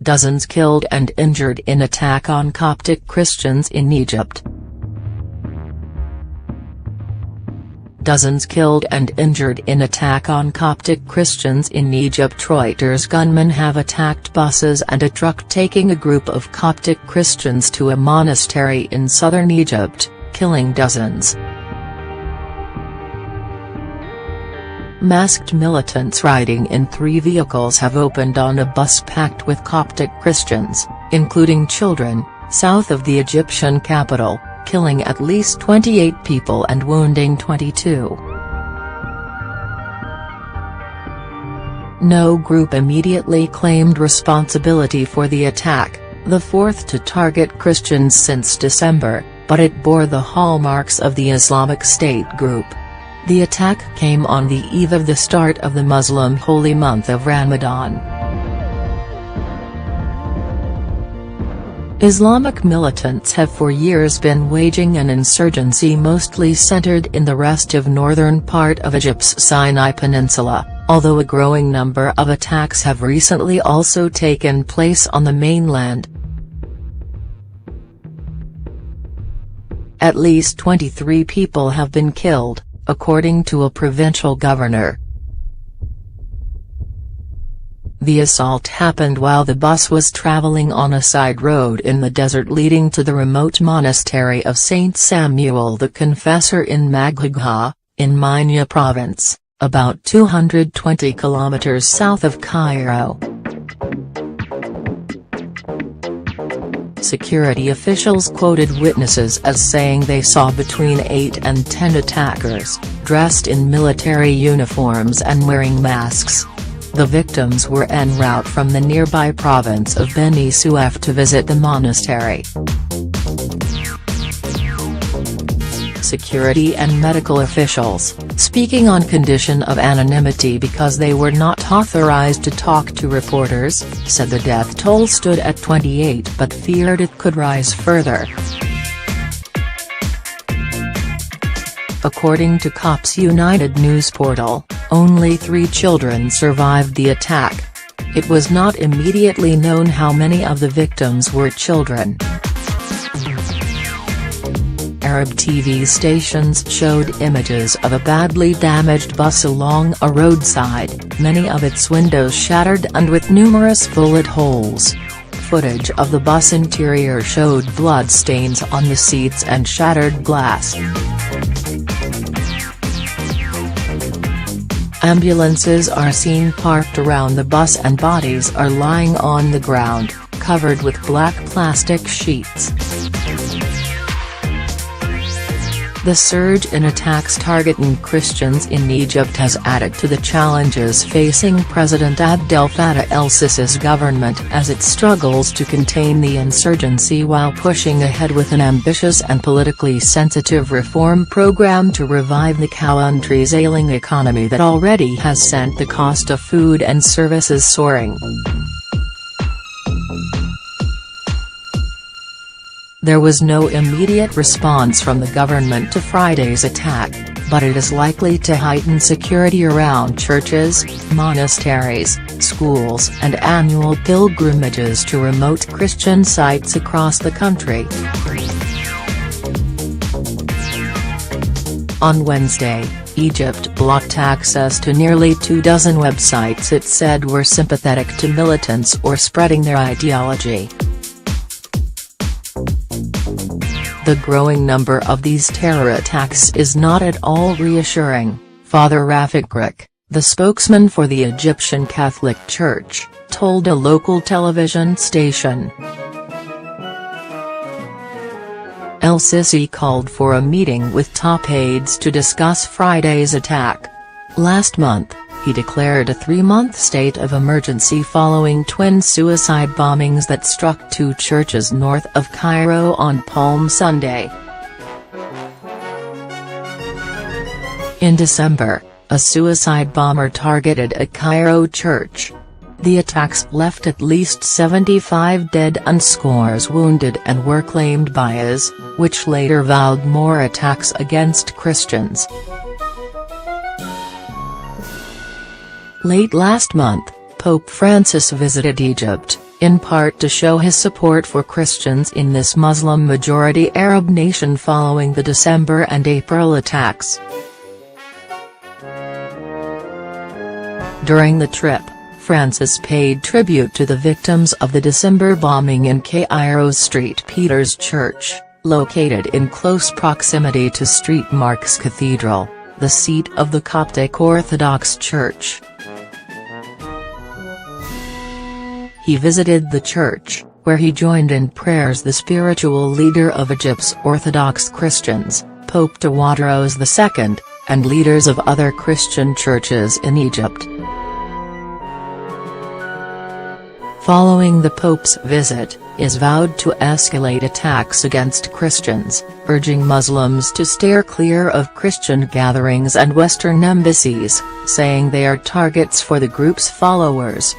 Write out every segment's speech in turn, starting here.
Dozens killed and injured in attack on Coptic Christians in Egypt. Dozens killed and injured in attack on Coptic Christians in Egypt. REUTERS gunmen have attacked buses and a truck taking a group of Coptic Christians to a monastery in southern Egypt, killing dozens. Masked militants riding in 3 vehicles have opened on a bus packed with Coptic Christians, including children, south of the Egyptian capital, killing at least 28 people and wounding 22. No group immediately claimed responsibility for the attack, the fourth to target Christians since December, but it bore the hallmarks of the Islamic State group. The attack came on the eve of the start of the Muslim holy month of Ramadan. Islamic militants have for years been waging an insurgency mostly centered in the restive northern part of Egypt's Sinai Peninsula, although a growing number of attacks have recently also taken place on the mainland. At least 23 people have been killed, according to a provincial governor. The assault happened while the bus was traveling on a side road in the desert leading to the remote monastery of Saint Samuel the Confessor in Maghagha, in Minya province, about 220 kilometers south of Cairo. Security officials quoted witnesses as saying they saw between 8 and 10 attackers, dressed in military uniforms and wearing masks. The victims were en route from the nearby province of Beni Suef to visit the monastery. Security and medical officials, speaking on condition of anonymity because they were not authorized to talk to reporters, said the death toll stood at 28 but feared it could rise further. According to Cops United news portal, only 3 children survived the attack. It was not immediately known how many of the victims were children. Arab TV stations showed images of a badly damaged bus along a roadside, many of its windows shattered and with numerous bullet holes. Footage of the bus interior showed blood stains on the seats and shattered glass. Ambulances are seen parked around the bus and bodies are lying on the ground, covered with black plastic sheets. The surge in attacks targeting Christians in Egypt has added to the challenges facing President Abdel Fattah el-Sisi's government as it struggles to contain the insurgency while pushing ahead with an ambitious and politically sensitive reform program to revive the country's ailing economy that already has sent the cost of food and services soaring. There was no immediate response from the government to Friday's attack, but it is likely to heighten security around churches, monasteries, schools and annual pilgrimages to remote Christian sites across the country. On Wednesday, Egypt blocked access to nearly 24 websites it said were sympathetic to militants or spreading their ideology. The growing number of these terror attacks is not at all reassuring, Father Rafik Grik, the spokesman for the Egyptian Catholic Church, told a local television station. El-Sisi called for a meeting with top aides to discuss Friday's attack. Last month, he declared a 3-month state of emergency following twin suicide bombings that struck 2 churches north of Cairo on Palm Sunday. In December, a suicide bomber targeted a Cairo church. The attacks left at least 75 dead and scores wounded and were claimed by IS, which later vowed more attacks against Christians. Late last month, Pope Francis visited Egypt, in part to show his support for Christians in this Muslim-majority Arab nation following the December and April attacks. During the trip, Francis paid tribute to the victims of the December bombing in Cairo's St. Peter's Church, located in close proximity to St. Mark's Cathedral, the seat of the Coptic Orthodox Church. He visited the church, where he joined in prayers the spiritual leader of Egypt's Orthodox Christians, Pope Tawadros II, and leaders of other Christian churches in Egypt. Following the Pope's visit, is vowed to escalate attacks against Christians, urging Muslims to steer clear of Christian gatherings and Western embassies, saying they are targets for the group's followers.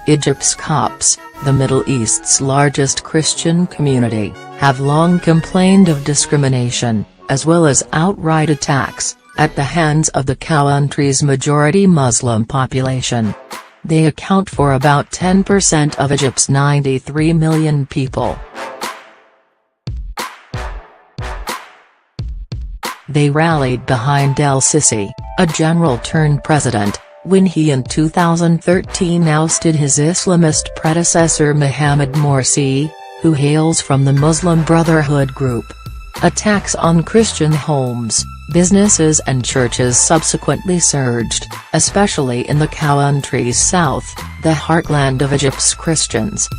Egypt's Copts, the Middle East's largest Christian community, have long complained of discrimination, as well as outright attacks, at the hands of the country's majority Muslim population. They account for about 10% of Egypt's 93 million people. They rallied behind el-Sisi, a general-turned-president, when he in 2013 ousted his Islamist predecessor Mohammed Morsi, who hails from the Muslim Brotherhood group. Attacks on Christian homes, businesses and churches subsequently surged, especially in the country's south, the heartland of Egypt's Christians.